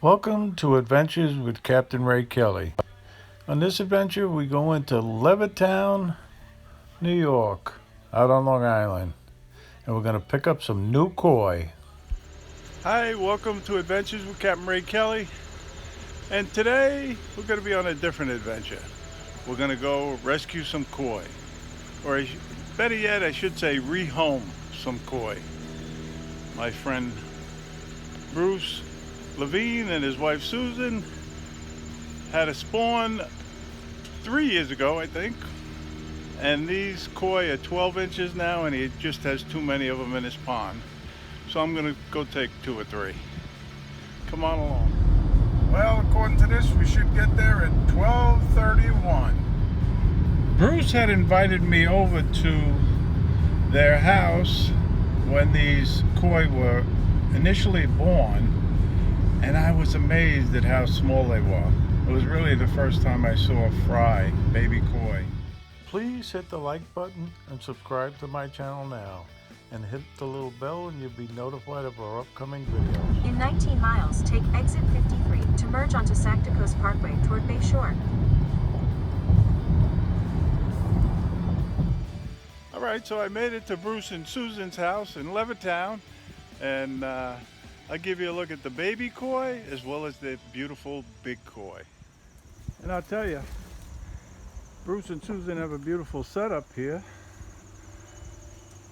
Welcome to Adventures with Captain Ray Kelly. On this adventure, we go into Levittown, New York, out on Long Island, and we're going to pick up some new koi. Hi, welcome to Adventures with Captain Ray Kelly. And today, we're going to be on a different adventure. We're going to go rescue some koi. Or better yet, I should say, rehome some koi. My friend Bruce Levine and his wife Susan had a spawn 3 years ago, I think. And these koi are 12 inches now, and he just has too many of them in his pond. So I'm gonna go take 2 or 3. Come on along. Well, according to this, we should get there at 12:31. Bruce had invited me over to their house when these koi were initially born, and I was amazed at how small they were. It was really the first time I saw a fry baby koi. Please hit the like button and subscribe to my channel now, and hit the little bell and you'll be notified of our upcoming videos. In 19 miles, take exit 53 to merge onto Coast Parkway toward Bay Shore. Alright, so I made it to Bruce and Susan's house in Levittown, and I'll give you a look at the baby koi as well as the beautiful big koi. And I'll tell you, Bruce and Susan have a beautiful setup here,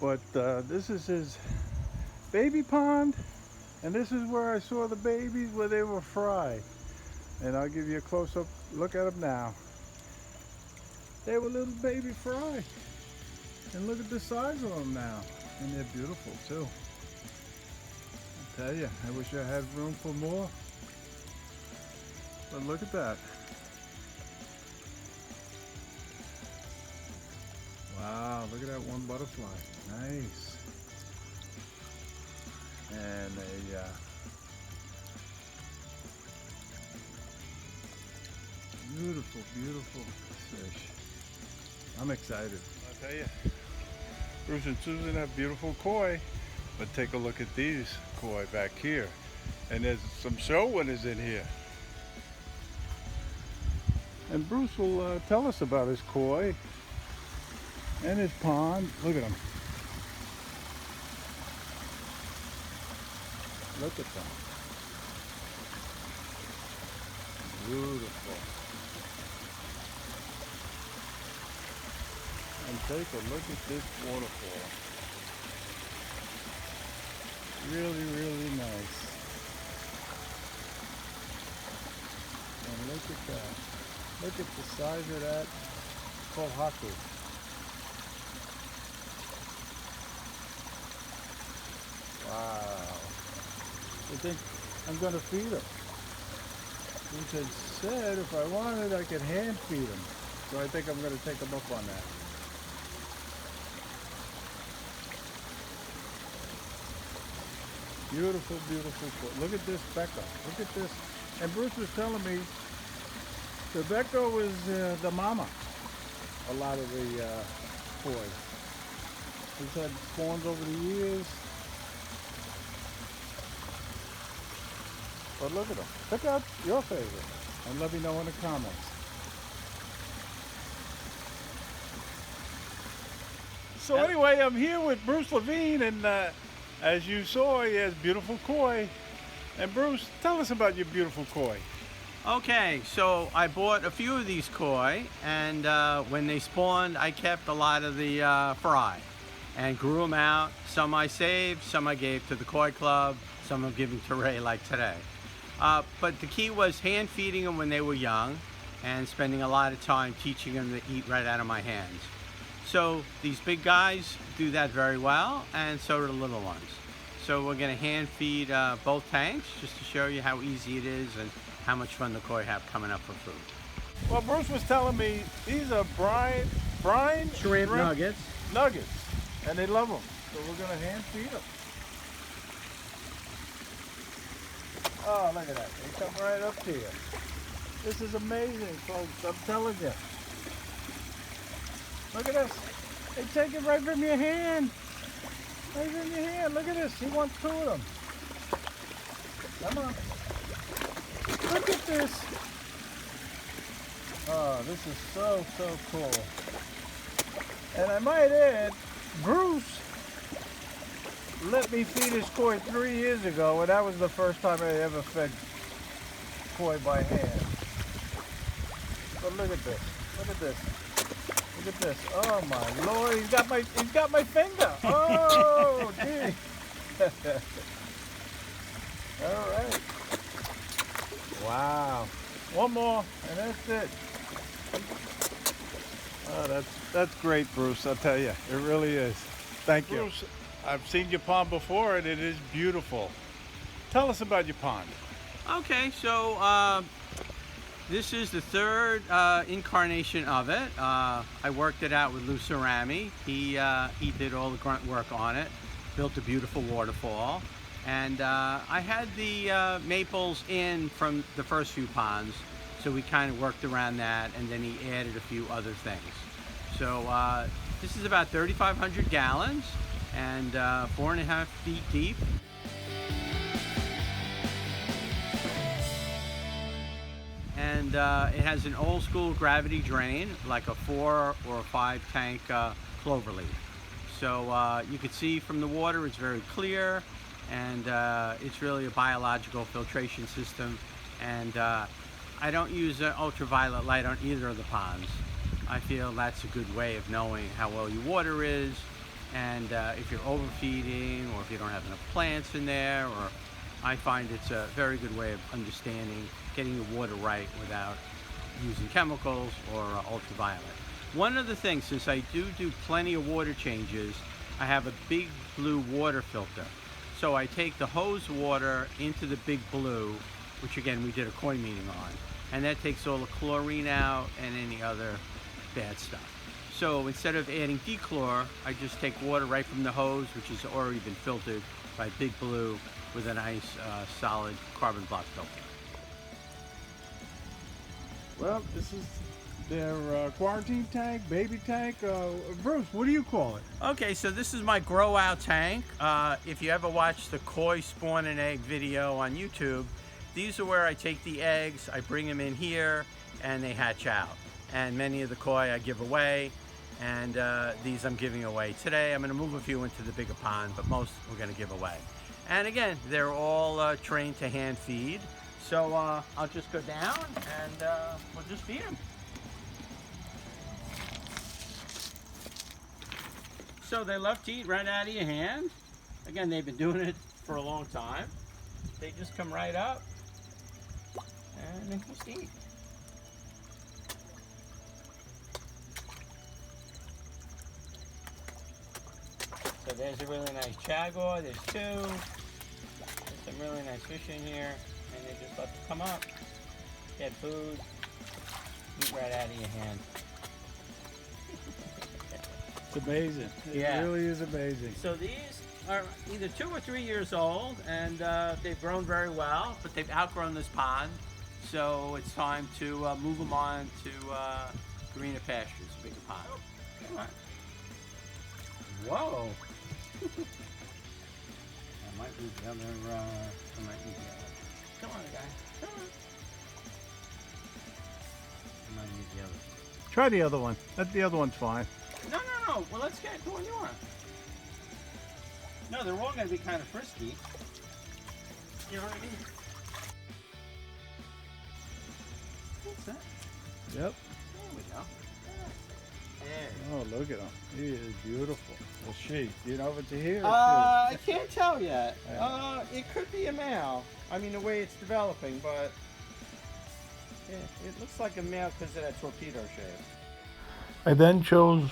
but this is his baby pond, and this is where I saw the babies where they were fry. And I'll give you a close-up look at them now. They were little baby fry, and look at the size of them now, and they're beautiful too. Tell you, I wish I had room for more, but look at that. Wow, look at that one butterfly. Nice. And a beautiful, beautiful fish. I'm excited. I'll tell you, Bruce and Susan have beautiful koi. But take a look at these koi back here. And there's some show winners in here. And Bruce will tell us about his koi and his pond. Look at them. Look at them. Beautiful. And take a look at this waterfall. Really, really nice. And look at that. Look at the size of that Kohaku. Wow. I think I'm going to feed them. Which had said if I wanted I could hand feed them. So I think I'm going to take them up on that. Beautiful, beautiful koi. Look at this Becca. Look at this. And Bruce was telling me the Becca was the mama. A lot of the koi. He's had spawns over the years. But look at them. Pick out your favorite and let me know in the comments. So anyway, I'm here with Bruce Levine, and as you saw, he has beautiful koi. And Bruce, tell us about your beautiful koi. Okay, so I bought a few of these koi, and when they spawned, I kept a lot of the fry and grew them out. Some I saved, some I gave to the koi club, some I'm giving to Ray like today. But the key was hand feeding them when they were young and spending a lot of time teaching them to eat right out of my hands. So these big guys do that very well, and so do the little ones. So we're going to hand feed both tanks just to show you how easy it is and how much fun the koi have coming up for food. Well, Bruce was telling me these are brine Shrimp nuggets. Nuggets, and they love them. So we're going to hand feed them. Oh, look at that. They come right up to you. This is amazing, folks. I'm telling you. Look at this. They take it right from your hand. Right from your hand. Look at this. He wants 2 of them. Come on. Look at this. Oh, this is so cool. And I might add, Bruce let me feed his koi 3 years ago, and that was the first time I ever fed koi by hand. But look at this. Look at this. Look at this. Oh my Lord, he's got my finger. Oh gee. All right. Wow. One more and that's it. Oh, that's great, Bruce. I'll tell you, it really is. Thank you. Bruce, I've seen your pond before, and it is beautiful. Tell us about your pond. Okay, so this is the third incarnation of it. I worked it out with Lou Cerami. He did all the grunt work on it, built a beautiful waterfall, and I had the maples in from the first few ponds, so we kind of worked around that, and then he added a few other things. So this is about 3,500 gallons and 4.5 feet deep. And it has an old school gravity drain, like a 4 or 5 tank clover leaf. So you can see from the water it's very clear, and it's really a biological filtration system. And I don't use ultraviolet light on either of the ponds. I feel that's a good way of knowing how well your water is, and if you're overfeeding or if you don't have enough plants in there, or I find it's a very good way of understanding getting the water right without using chemicals or ultraviolet. One of the things, since I do plenty of water changes, I have a big blue water filter. So I take the hose water into the big blue, which again we did a koi meeting on, and that takes all the chlorine out and any other bad stuff. So instead of adding dechlor, I just take water right from the hose, which has already been filtered by Big Blue with a nice solid carbon block filter. Well, this is their quarantine tank, baby tank. Bruce, what do you call it? Okay, so this is my grow out tank. If you ever watch the koi spawn and egg video on YouTube, these are where I take the eggs, I bring them in here, and they hatch out. And many of the koi I give away, and these I'm giving away today. I'm going to move a few into the bigger pond, but most we're going to give away. And again, they're all trained to hand feed. So I'll just go down and we'll just feed them. So they love to eat right out of your hand. Again, they've been doing it for a long time. They just come right up and they just eat. So there's a really nice Chagoi. There's 2. There's some really nice fish in here. And they just let them come up, get food, eat right out of your hand. It's amazing. Yeah. It really is amazing. So these are either 2 or 3 years old, and they've grown very well, but they've outgrown this pond. So it's time to move them on to greener pastures, bigger pond. Come on. Whoa. I might need the other, I might need the other. Come on, guy. Come on. I might need the other. Try the other one. The other one's fine. No. Well, let's get the one you want. No, they're all going to be kind of frisky. You know what I mean? What's that? Yep. There we go. There. Oh, look at him. He is beautiful. Well, she. You know if it's a he or a she? I can't tell yet. It could be a male. I mean, the way it's developing, but yeah, it looks like a male because of that torpedo shape. I then chose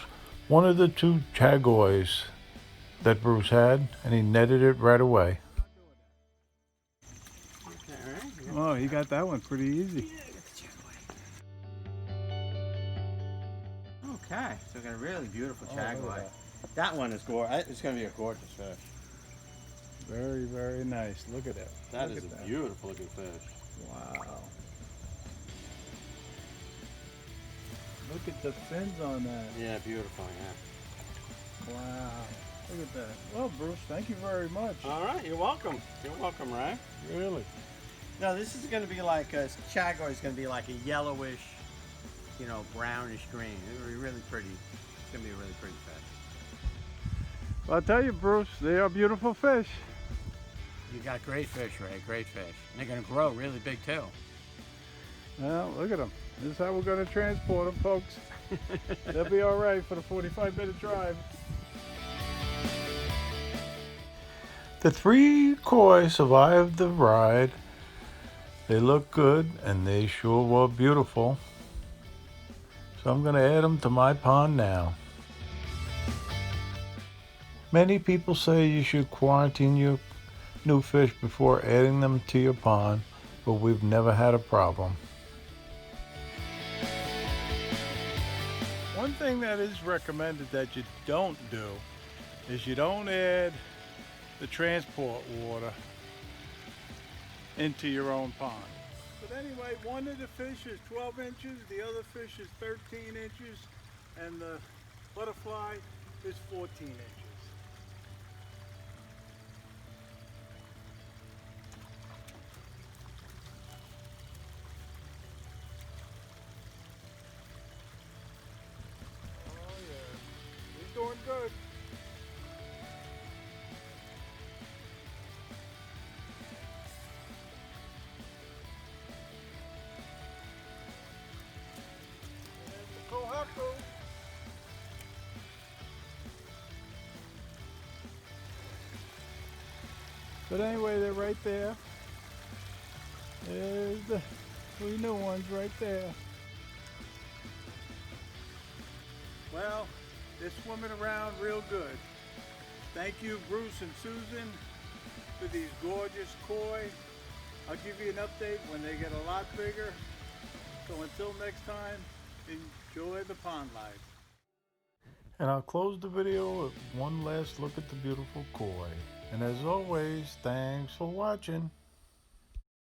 one of the 2 Chagois that Bruce had, and he netted it right away. Okay, all right. Oh, he got that one pretty easy. Okay, so we got a really beautiful Oh, look at Chagoi. that. That one is gorgeous. It's going to be a gorgeous fish. Very, very nice. Look at it. That Look is at a that. beautiful looking fish. Wow. Look at the fins on that. Yeah, beautiful, yeah. Wow. Look at that. Well, Bruce, thank you very much. All right, you're welcome. You're welcome, Ray. Really. No, this is going to be like a Chagoi is going to be like a yellowish, brownish green. It'll be really pretty. It's going to be a really pretty fish. I'll tell you, Bruce, they are beautiful fish. You got great fish, Ray. Great fish. And they're going to grow really big too. Well, look at them. This is how we're going to transport them, folks. They'll be all right for the 45-minute drive. The 3 koi survived the ride. They look good and they sure were beautiful. So I'm going to add them to my pond now. Many people say you should quarantine your new fish before adding them to your pond, but we've never had a problem. One thing that is recommended that you don't do is you don't add the transport water into your own pond. But anyway, one of the fish is 12 inches, the other fish is 13 inches, and the butterfly is 14 inches. Oh yeah, he's doing good. Kohaku. But anyway, they're right there. There's the 3 new ones right there. Well, they're swimming around real good. Thank you, Bruce and Susan, for these gorgeous koi. I'll give you an update when they get a lot bigger. So until next time, enjoy the pond life. And I'll close the video with one last look at the beautiful koi. And as always, thanks for watching.